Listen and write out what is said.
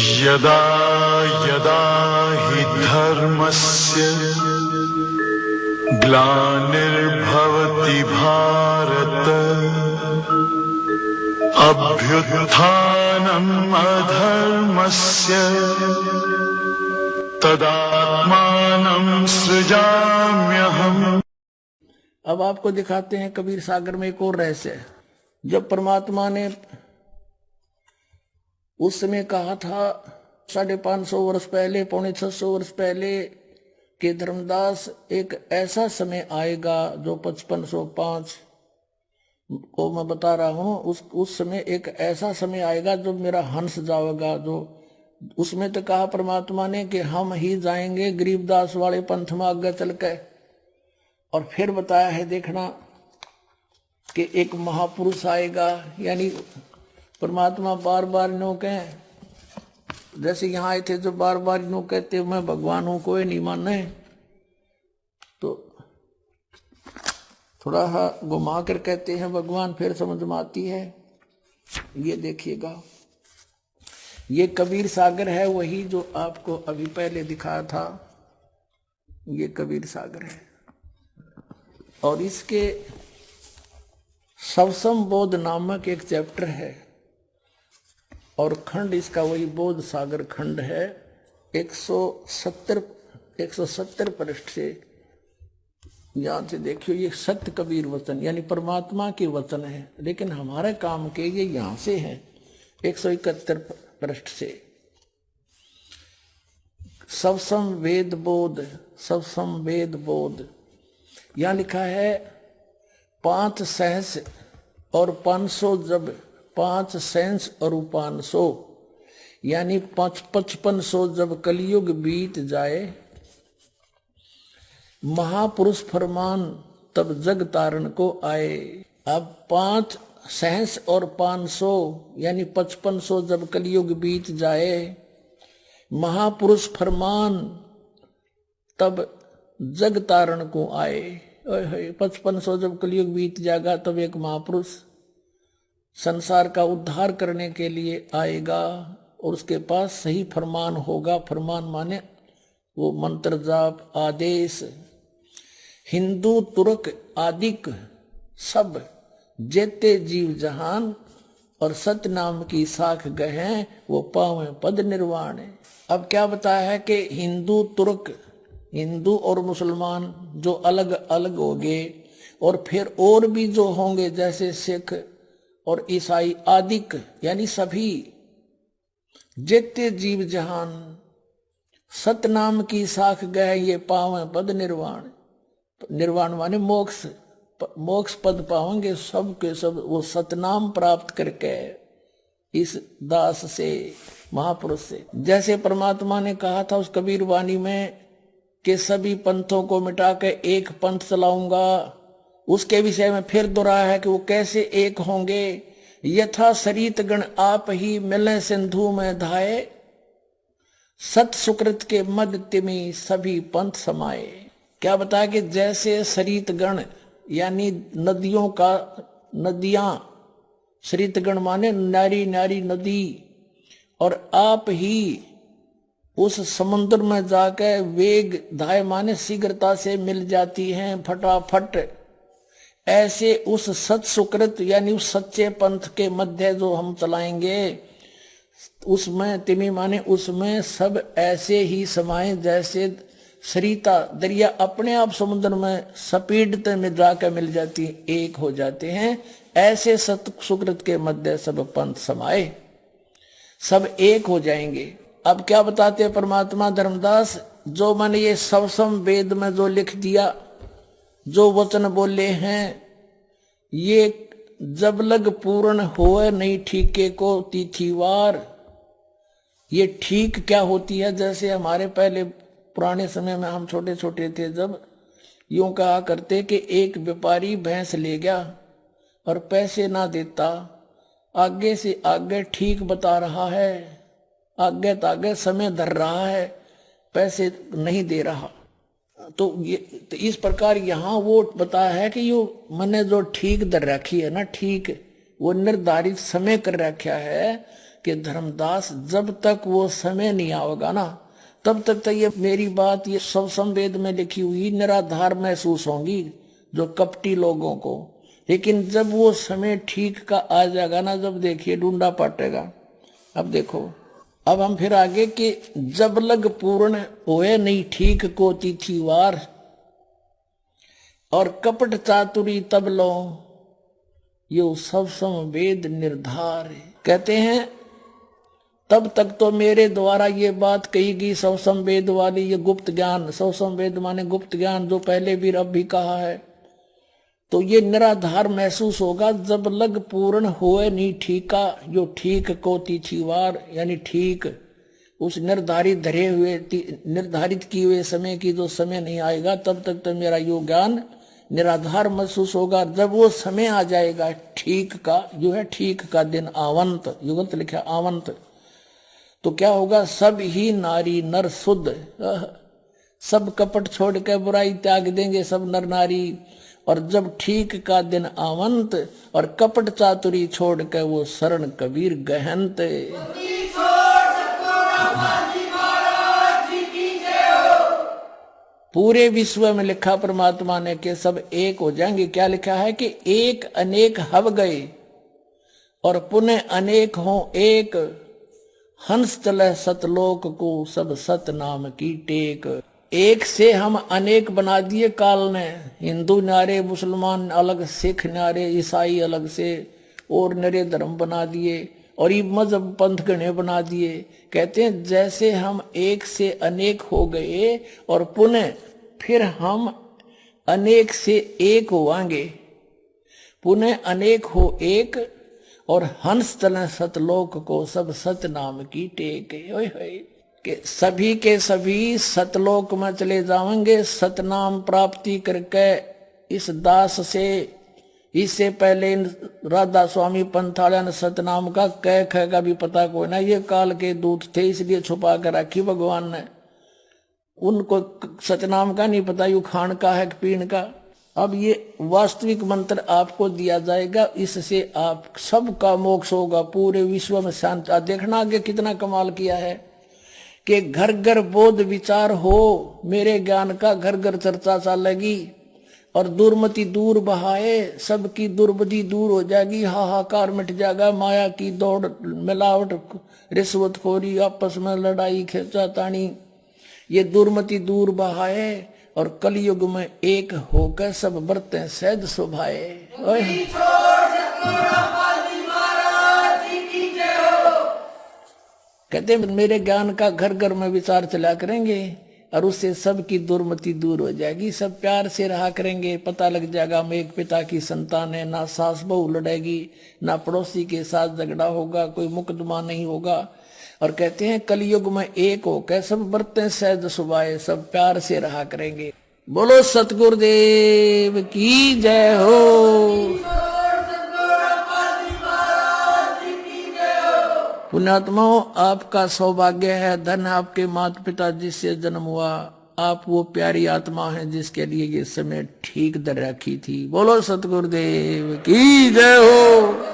यदा यदा हि धर्मस्य ग्लानिर्भवति भारत अभ्युत्थानम् अधर्मस्य तदात्मानं सृजाम्यहम्। अब आपको दिखाते हैं कबीर सागर में एक और रहस्य। जब परमात्मा ने उस समय कहा था 550 वर्ष पहले, 650 वर्ष पहले कि धर्मदास एक ऐसा समय आएगा जो 5505 को मैं बता रहा हूं, उस समय एक ऐसा समय आएगा जो मेरा हंस जाएगा। जो उसमें तो कहा परमात्मा ने कि हम ही जाएंगे गरीबदास वाले पंथ में आगे चल के। और फिर बताया है देखना कि एक महापुरुष आएगा, यानी परमात्मा बार बार नो कहे, जैसे यहाँ आए थे जो बार बार नो कहते मैं भगवान हूं, कोई नहीं माने, तो थोड़ा घुमा कर कहते हैं भगवान, फिर समझ में आती है। ये देखिएगा, ये कबीर सागर है, वही जो आपको अभी पहले दिखाया था, ये कबीर सागर है। और इसके सवसम बोध नामक एक चैप्टर है और खंड इसका वही बोध सागर खंड है। 170 पृष्ठ से यहां से देखियो, ये सत्य कबीर वचन यानी परमात्मा के वचन है, लेकिन हमारे काम के ये यहां से है 171 पृष्ठ से। सवसम वेद बोध, सवसम वेद बोध, यहां लिखा है 5 सहस और 500, जब 5 सहस और 500 यानी 5500 जब कलयुग बीत जाए, महापुरुष फरमान तब जग तारण को आए। अब 5 सहस और 500 यानी 5500 जब कलयुग बीत जाए, महापुरुष फरमान तब जग तारण को आए। 5500 जब कलयुग बीत जाएगा तब एक महापुरुष संसार का उद्धार करने के लिए आएगा और उसके पास सही फरमान होगा। फरमान माने वो मंत्र जाप आदेश। हिंदू तुर्क आदिक सब जेते जीव जहान और सत्य नाम की साख गहे वो पावे पद निर्वाण। अब क्या बताया है कि हिंदू तुर्क, हिंदू और मुसलमान जो अलग अलग हो गए, और फिर और भी जो होंगे जैसे सिख और ईसाई आदिक यानी सभी जेते जीव जहान सतनाम की साख गए ये पावे पद निर्वाण। निर्वाण माने मोक्ष, मोक्ष पद पावेंगे सब के सब वो सतनाम प्राप्त करके इस दास से, महापुरुष से। जैसे परमात्मा ने कहा था उस कबीर वाणी में कि सभी पंथों को मिटा के एक पंथ चलाऊंगा, उसके विषय में फिर दोहराया है कि वो कैसे एक होंगे। यथा सरित गण आप ही मिले सिंधु में धाये, सत सुकृत के मद तिमी सभी पंथ समाये। क्या बताया कि जैसे सरित गण यानी नदियों का, नदियां, सरित गण माने नारी नारी नदी, और आप ही उस समुद्र में जाकर वेग धाय माने शीघ्रता से मिल जाती हैं फटाफट। ऐसे उस सत सुकृत यानी उस सच्चे पंथ के मध्य जो हम चलाएंगे, उसमें तिमी माने उसमें सब ऐसे ही समाये जैसे सरिता दरिया अपने आप समुद्र में स्पीड में जाकर मिल जाती, एक हो जाते हैं। ऐसे सत सुकृत के मध्य सब पंथ समाये, सब एक हो जाएंगे। अब क्या बताते हैं परमात्मा धर्मदास, जो मैंने ये सवसम वेद में जो लिख दिया, जो वचन बोले हैं, ये जब लग पूर्ण होए नहीं ठीके को तिथिवार। ये ठीक क्या होती है, जैसे हमारे पहले पुराने समय में हम छोटे छोटे थे जब यूं कहा करते कि एक व्यापारी भैंस ले गया और पैसे ना देता, आगे से आगे ठीक बता रहा है, आगे तागे समय धर रहा है, पैसे नहीं दे रहा। तो इस प्रकार यहाँ वो बताया है कि यो मैंने जो ठीक दर रखी है ना, ठीक वो निर्धारित समय कर रखा है कि धर्मदास जब तक वो समय नहीं आएगा ना, तब तक तो ये मेरी बात ये सब संवेद में लिखी हुई निराधार महसूस होंगी जो कपटी लोगों को। लेकिन जब वो समय ठीक का आ जाएगा ना, जब देखिए ढूंढा पटेगा। अब देखो, अब हम फिर आगे कि जब लग पूर्ण होए नहीं ठीक को तिथिवार, और कपट चातुरी तब लो यो सब संवेद निर्धार। कहते हैं तब तक तो मेरे द्वारा ये बात कही गई सब संवेद वाली, ये गुप्त ज्ञान, सब संवेद माने गुप्त ज्ञान जो पहले भी अब भी कहा है, तो ये निराधार महसूस होगा जब लग पूर्ण होए नहीं ठीका, जो ठीक को तिथिवार यानी ठीक उस निर्धारित धरे हुए निर्धारित किए हुए समय की जो समय नहीं आएगा, तब तक तो मेरा यो ज्ञान निराधार महसूस होगा। जब वो समय आ जाएगा ठीक का, जो है ठीक का दिन आवंत, युगंत लिखा आवंत, तो क्या होगा, सब ही नारी नर शुद्ध, सब कपट छोड़ के बुराई त्याग देंगे सब नर नारी। और जब ठीक का दिन आवंत और कपट चातुरी छोड़ के वो शरण कबीर गहनत। पूरे विश्व में लिखा परमात्मा ने कि सब एक हो जाएंगे। क्या लिखा है कि एक अनेक हव गए और पुनः अनेक हो एक, हंस चले सतलोक को सब सत नाम की टेक। एक से हम अनेक बना दिए काल ने, हिंदू नारे, मुसलमान अलग, सिख नारे, ईसाई अलग से, और नरे धर्म बना दिए और ये मजहब पंथ गणे बना दिए। कहते हैं जैसे हम एक से अनेक हो गए और पुनः फिर हम अनेक से एक होवांगे, पुनः अनेक हो एक, और हंस चले सतलोक को सब सत नाम की टेक। ओए होए कि सभी के सभी सतलोक में चले जाएंगे सतनाम प्राप्ति करके। इस दास से इससे पहले राधा स्वामी पंथाड़ा ने सतनाम का कह ख का भी पता कोई ना, ये काल के दूत थे इसलिए छुपा कर रखी भगवान ने, उनको सतनाम का नहीं पता यू खान का है कि पीण का। अब ये वास्तविक मंत्र आपको दिया जाएगा, इससे आप सबका मोक्ष होगा, पूरे विश्व में शांति। देखना आगे कितना कमाल किया है कि घर घर बोध विचार हो, मेरे ज्ञान का घर घर चर्चा चलेगी और दुर्मति दूर बहाए, सबकी दुर्बुद्धि दूर हो जाएगी, हाहाकार मिट जाएगा, माया की दौड़, मिलावट, रिश्वतखोरी, आपस में लड़ाई खींचातानी, ये दुर्मति दूर बहाए और कलयुग में एक होकर सब बरतें सहज शोभाए। कहते मेरे ज्ञान का घर घर में विचार चला करेंगे और उससे सबकी दुर्मति दूर हो जाएगी, सब प्यार से रहा करेंगे। पता लग जाएगा हम एक पिता की संतान है, ना सास बहू लड़ेगी, ना पड़ोसी के साथ झगड़ा होगा, कोई मुकदमा नहीं होगा। और कहते हैं कलयुग में एक होकर सब बरतें सहज सुभाए, सब प्यार से रहा करेंगे। बोलो सतगुरुदेव की जय हो। पुण्यात्माओं, आपका सौभाग्य है, धन आपके माता पिता जिससे जन्म हुआ, आप वो प्यारी आत्मा हैं जिसके लिए ये समय ठीक दर रखी थी। बोलो सतगुरुदेव की जय हो।